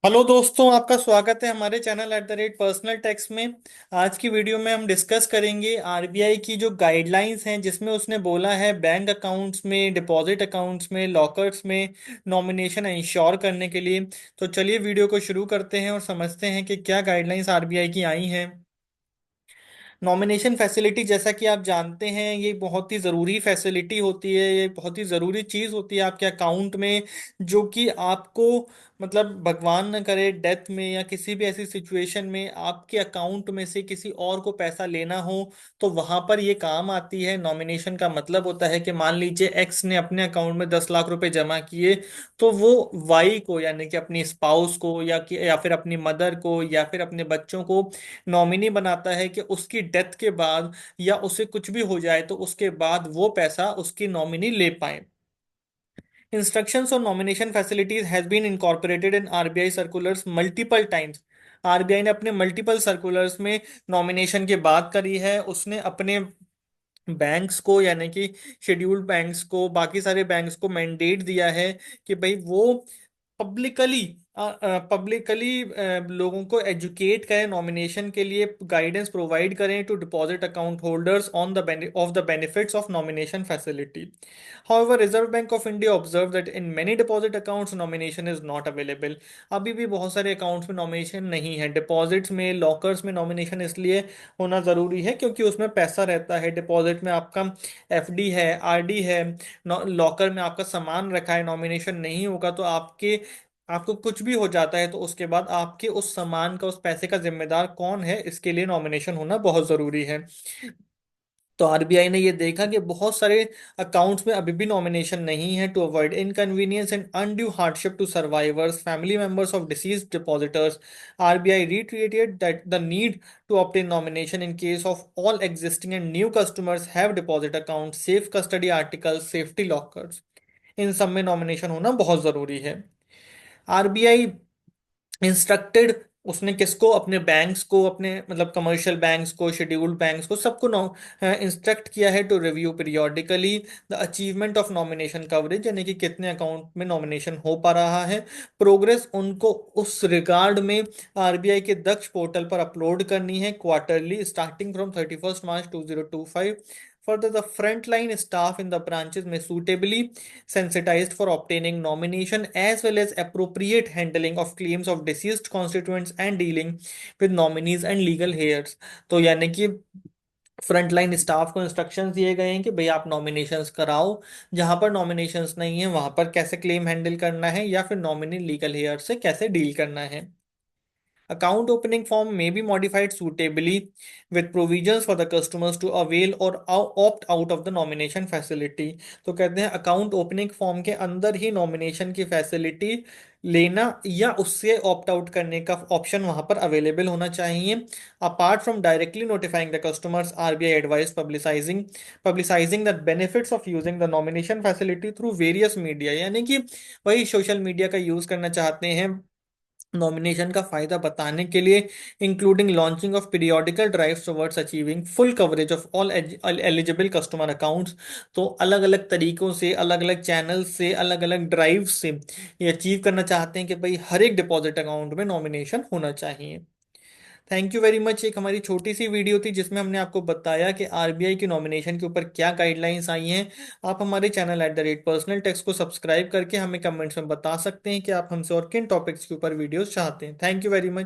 Hello दोस्तों, आपका स्वागत है हमारे चैनल @पर्सनल टैक्स में। आज की वीडियो में हम डिस्कस करेंगे आरबीआई की जो गाइडलाइंस हैं, जिसमें उसने बोला है बैंक अकाउंट्स में, डिपॉजिट अकाउंट्स में, लॉकर्स में नॉमिनेशन इंश्योर करने के लिए। तो चलिए वीडियो को शुरू करते हैं और समझते हैं कि क्या गाइडलाइंस आरबीआई की आई हैं। नॉमिनेशन फैसिलिटी, जैसा कि आप जानते हैं, ये बहुत ही ज़रूरी फैसिलिटी होती है, ये बहुत ही ज़रूरी चीज़ होती है आपके अकाउंट में, जो कि आपको मतलब भगवान न करे डेथ में या किसी भी ऐसी सिचुएशन में आपके अकाउंट में से किसी और को पैसा लेना हो तो वहां पर ये काम आती है। नॉमिनेशन का मतलब होता है कि मान लीजिए एक्स ने अपने अकाउंट में 10 लाख रुपए जमा किए, तो वो वाई को यानी कि अपनी स्पाउस को या फिर अपनी मदर को या फिर अपने बच्चों को नॉमिनी बनाता है कि उसकी डेथ के बाद या उसे कुछ भी हो जाए तो उसके बाद वो पैसा उसकी नॉमिनी ले पाए। Instructions on nomination facilities has been incorporated in RBI circulars multiple times। RBI ने अपने मल्टीपल सर्कुलर्स में नॉमिनेशन की बात करी है। उसने अपने बैंक्स को यानी कि शेड्यूल्ड बैंक्स को, बाकी सारे बैंक्स को मैंडेट दिया है कि भाई वो पब्लिकली पब्लिकली लोगों को एजुकेट करें, नॉमिनेशन के लिए गाइडेंस प्रोवाइड करें to deposit account holders on the benefits of nomination facility. However, Reserve Bank of India observed that in many deposit accounts nomination is not available। अभी भी बहुत सारे अकाउंट्स में नॉमिनेशन नहीं है। डिपॉजिट्स में, लॉकर्स में नॉमिनेशन इसलिए होना ज़रूरी है क्योंकि उसमें पैसा रहता है। डिपॉजिट में आपका एफडी है, आरडी है, लॉकर में आपका सामान रखा है, नॉमिनेशन नहीं होगा तो आपको कुछ भी हो जाता है तो उसके बाद आपके उस सामान का, उस पैसे का जिम्मेदार कौन है, इसके लिए नॉमिनेशन होना बहुत ज़रूरी है। तो आरबीआई ने ये देखा कि बहुत सारे अकाउंट्स में अभी भी नॉमिनेशन नहीं है। To avoid inconvenience and undue hardship to survivors, family members of deceased depositors, RBI reiterated that the need to obtain nomination in case of all existing and new customers have deposit accounts, safe custody articles, safety lockers। इन सब में nomination होना बहुत जरूरी है। RBI instructed, उसने किसको, अपने banks को, अपने मतलब कमर्शियल बैंक्स को, शेड्यूल्ड बैंक्स को, सबको इंस्ट्रक्ट किया है to review periodically the achievement of nomination coverage, यानी कि कितने अकाउंट में नॉमिनेशन हो पा रहा है। प्रोग्रेस उनको उस रिगार्ड में आरबीआई के दक्ष पोर्टल पर अपलोड करनी है quarterly starting from 31 March 2025। Further, the frontline staff in the branches may suitably sensitized for obtaining nomination as well as appropriate handling of claims of deceased constituents and dealing with nominees and legal heirs। तो यानी कि front line staff को instructions दिए गए हैं कि भाई आप नॉमिनेशंस कराओ, जहां पर नॉमिनेशंस नहीं है वहां पर कैसे क्लेम हैंडल करना है या फिर नॉमिनी लीगल हेयर से कैसे डील करना है। Account opening form may be modified suitably with provisions for the customers to avail or opt out of the nomination facility। तो कहते हैं अकाउंट ओपनिंग फॉर्म के अंदर ही नॉमिनेशन की फैसिलिटी लेना या उससे ऑप्ट आउट करने का ऑप्शन वहां पर अवेलेबल होना चाहिए। Apart from directly notifying the customers, RBI advise पब्लिसाइजिंग the benefits of using the nomination facility through various media, यानी कि वही सोशल मीडिया का यूज करना चाहते हैं नॉमिनेशन का फायदा बताने के लिए, including launching of periodical drives towards achieving full coverage of all eligible customer accounts. तो अलग अलग तरीकों से, अलग अलग चैनल से, अलग अलग ड्राइव से ये अचीव करना चाहते हैं कि भाई हर एक डिपॉजिट अकाउंट में नॉमिनेशन होना चाहिए। Thank you very much. एक हमारी छोटी सी वीडियो थी जिसमें हमने आपको बताया कि आरबीआई की नॉमिनेशन के ऊपर क्या गाइडलाइंस आई हैं। आप हमारे चैनल @पर्सनल टैक्स को सब्सक्राइब करके हमें कमेंट्स में बता सकते हैं कि आप हमसे और किन टॉपिक्स के ऊपर वीडियोस चाहते हैं। Thank you very much.